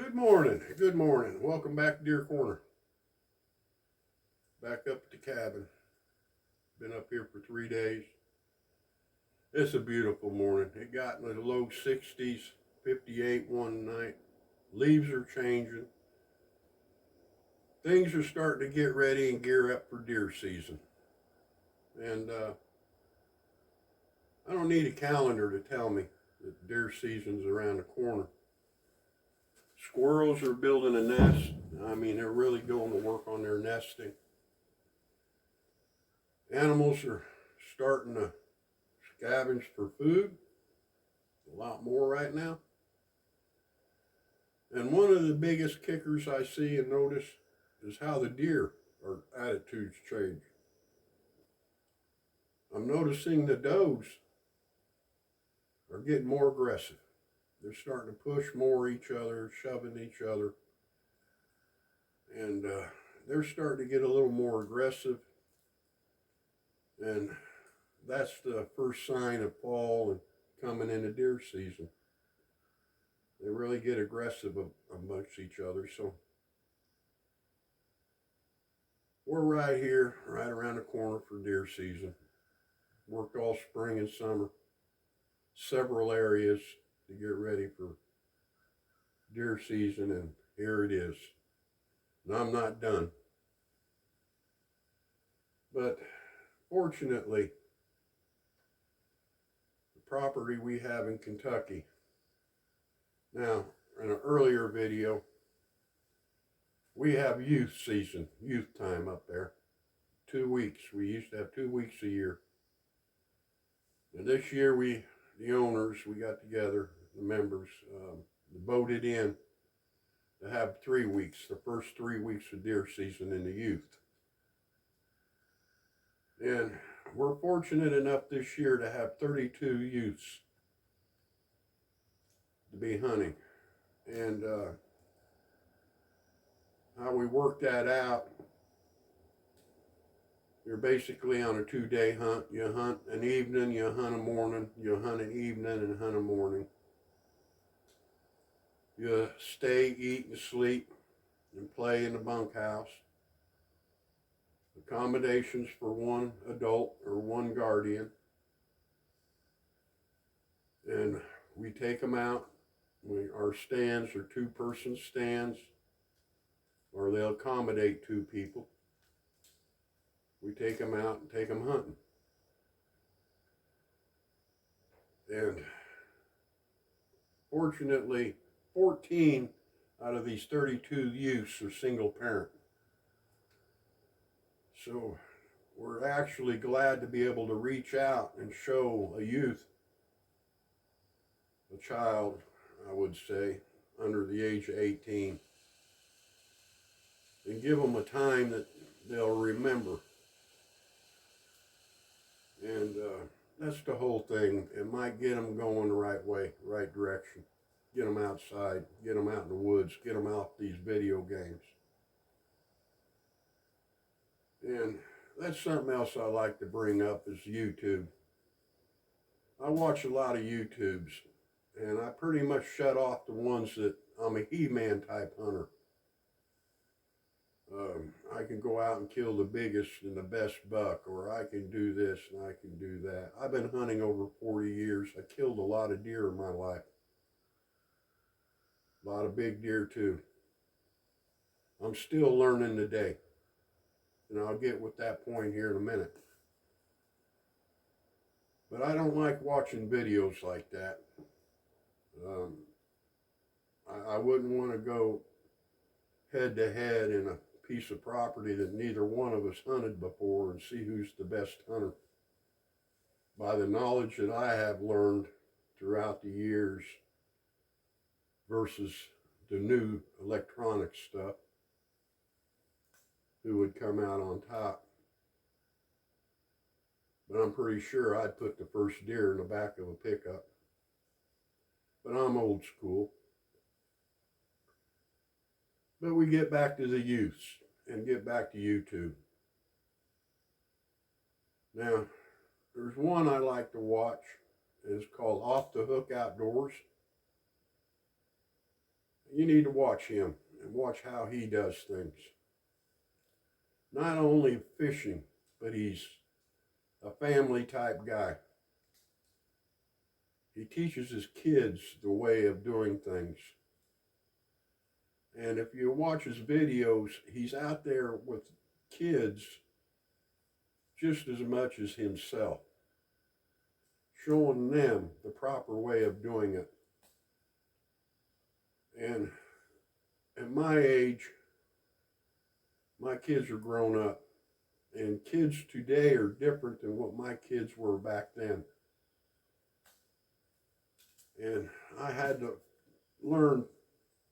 Good morning. Good morning. Welcome back to Deer Corner. Back up at the cabin. Been up here for 3 days. It's a beautiful morning. It got in the low 60s, 58 one night. Leaves are changing. Things are starting to get ready and gear up for deer season. And I don't need a calendar to tell me that deer season's around the corner. Squirrels are building a nest. I mean, they're really going to work on their nesting. Animals are starting to scavenge for food, a lot more right now. And one of the biggest kickers I see and notice is how the deer or attitudes change. I'm noticing the does are getting more aggressive. They're starting to push more each other, shoving each other. And they're starting to get a little more aggressive. And that's the first sign of fall and coming into deer season. They really get aggressive amongst each other. So we're right here, right around the corner for deer season. Worked all spring and summer. Several areas to get ready for deer season, and here it is. And I'm not done. But fortunately, the property we have in Kentucky. Now, in an earlier video, we have youth season, youth time up there. 2 weeks. We used to have 2 weeks a year. And this year the owners, we got together, the members, voted in to have 3 weeks, the first 3 weeks of deer season in the youth. And we're fortunate enough this year to have 32 youths to be hunting. And how we work that out, you're basically on a 2-day hunt. You hunt an evening, you hunt a morning, you hunt an evening and hunt a morning. You stay, eat, and sleep, and play in the bunkhouse. Accommodations for one adult or one guardian. And we take them out. Our stands are 2-person stands, or they'll accommodate 2 people. We take them out and take them hunting. And fortunately, 14 out of these 32 youths are single parent. So we're actually glad to be able to reach out and show a youth, a child, I would say, under the age of 18, and give them a time that they'll remember. And that's the whole thing. It might get them going the right way, right direction. Get them outside, get them out in the woods, get them off these video games. And that's something else I like to bring up is YouTube. I watch a lot of YouTubes, and I pretty much shut off the ones that I'm a He-Man type hunter. I can go out and kill the biggest and the best buck, or I can do this and I can do that. I've been hunting over 40 years. I killed a lot of deer in my life. A lot of big deer too. I'm still learning today. And I'll get with that point here in a minute. But I don't like watching videos like that. I wouldn't want to go head to head in a piece of property that neither one of us hunted before and see who's the best hunter. By the knowledge that I have learned throughout the years versus the new electronic stuff, who would come out on top. But I'm pretty sure I'd put the first deer in the back of a pickup. But I'm old school. But we get back to the youths and get back to YouTube. Now, there's one I like to watch. It's called Off the Hook Outdoors. you need to watch him and watch how he does things. Not only fishing, but he's a family type guy. He teaches his kids the way of doing things. And if you watch his videos, he's out there with kids just as much as himself, showing them the proper way of doing it. And at my age, my kids are grown up, and kids today are different than what my kids were back then. And I had to learn,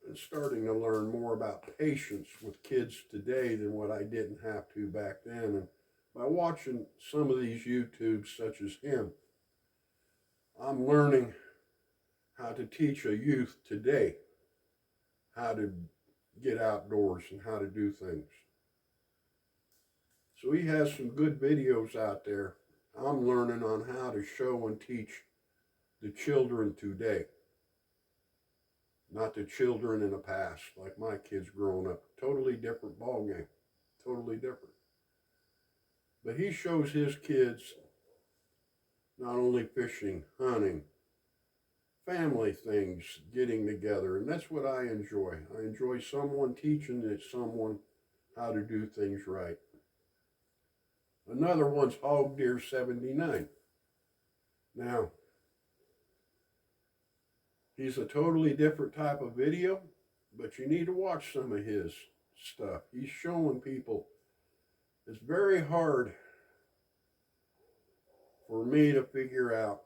and starting to learn more about patience with kids today than what I didn't have to back then. And by watching some of these YouTubes such as him, I'm learning how to teach a youth today how to get outdoors and how to do things. So he has some good videos out there. I'm learning on how to show and teach the children today, not the children in the past, like my kids growing up. Totally different ball game, totally different. But he shows his kids not only fishing, hunting, family things, getting together, and that's what I enjoy. I enjoy someone teaching someone how to do things right. Another one's Hog Deer 79. Now, he's a totally different type of video, but you need to watch some of his stuff. He's showing people. It's very hard for me to figure out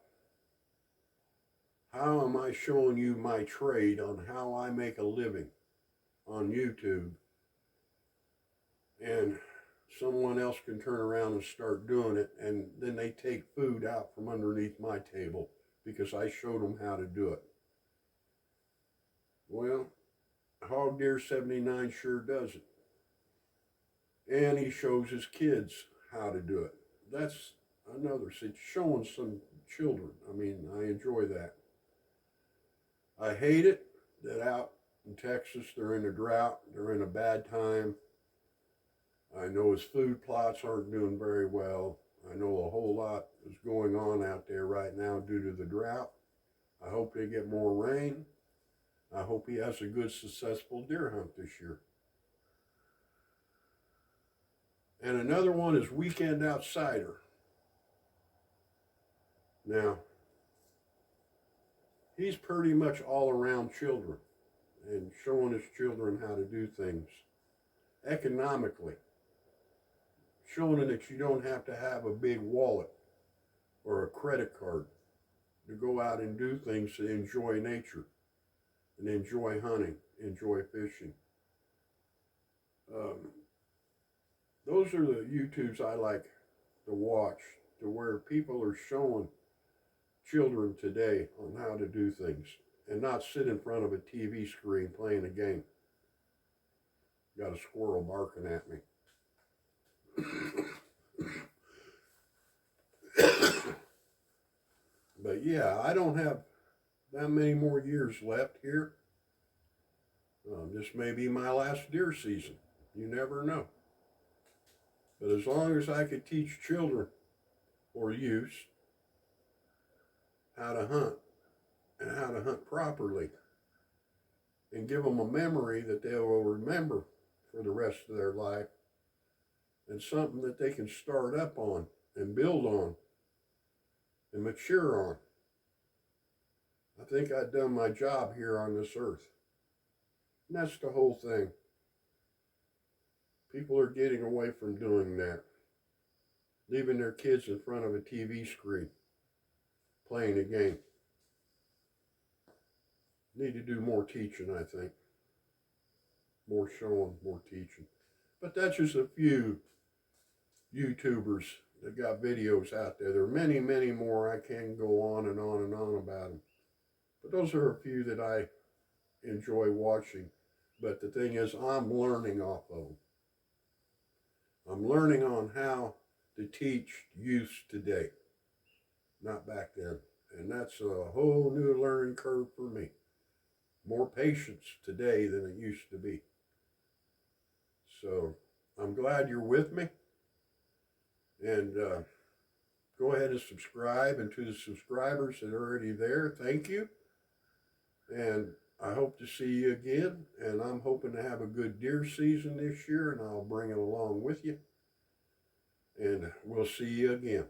how am I showing you my trade on how I make a living on YouTube, and someone else can turn around and start doing it, and then they take food out from underneath my table because I showed them how to do it. Well, Hog Deer 79 sure does it. And he shows his kids how to do it. That's another, it's showing some children. I mean, I enjoy that. I hate it that out in Texas, they're in a drought, they're in a bad time. I know his food plots aren't doing very well. I know a whole lot is going on out there right now due to the drought. I hope they get more rain. I hope he has a good, successful deer hunt this year. And another one is Weekend Outsider. Now, he's pretty much all around children and showing his children how to do things economically. Showing them that you don't have to have a big wallet or a credit card to go out and do things to enjoy nature and enjoy hunting, enjoy fishing. Those are the YouTubes I like to watch, to where people are showing children today on how to do things and not sit in front of a TV screen playing a game. Got a squirrel barking at me. But yeah, I don't have that many more years left here. This may be my last deer season. You never know. But as long as I could teach children or youths how to hunt and how to hunt properly and give them a memory that they will remember for the rest of their life, and something that they can start up on and build on and mature on, I think I've done my job here on this earth. And that's the whole thing. People are getting away from doing that, leaving their kids in front of a TV screen playing a game. Need to do more teaching, I think. More showing, more teaching. But that's just a few YouTubers that got videos out there. There are many, many more. I can go on and on and on about them. But those are a few that I enjoy watching. But the thing is, I'm learning off of them. I'm learning on how to teach youth today, not back then. And that's a whole new learning curve for me. more patience today than it used to be. So I'm glad you're with me. And go ahead and subscribe. And to the subscribers that are already there, thank you. And I hope to see you again. And I'm hoping to have a good deer season this year, and I'll bring it along with you. And we'll see you again.